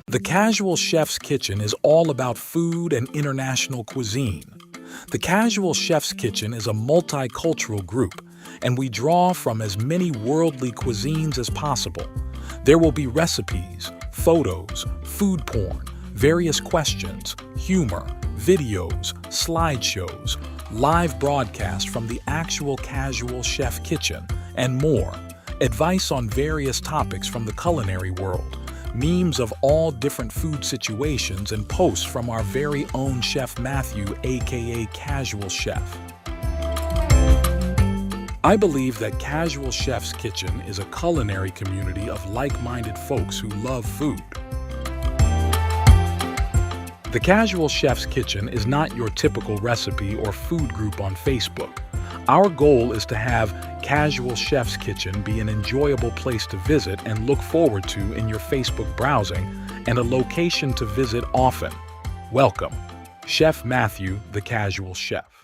The Casual Chef's Kitchen is all about food and international cuisine. The Casual Chef's Kitchen is a multicultural group, and we draw from as many worldly cuisines as possible. There will be recipes, photos, food porn, various questions, humor, videos, slideshows, live broadcasts from the actual Casual Chef Kitchen, and more. Advice on various topics from the culinary world, memes of all different food situations, and posts from our very own Chef Matthew, aka Casual Chef. I believe that Casual Chef's Kitchen is a culinary community of like-minded folks who love food. The Casual Chef's Kitchen is not your typical recipe or food group on Facebook. Our goal is to have Casual Chef's Kitchen be an enjoyable place to visit and look forward to in your Facebook browsing, and a location to visit often. Welcome, Chef Matthew, the Casual Chef.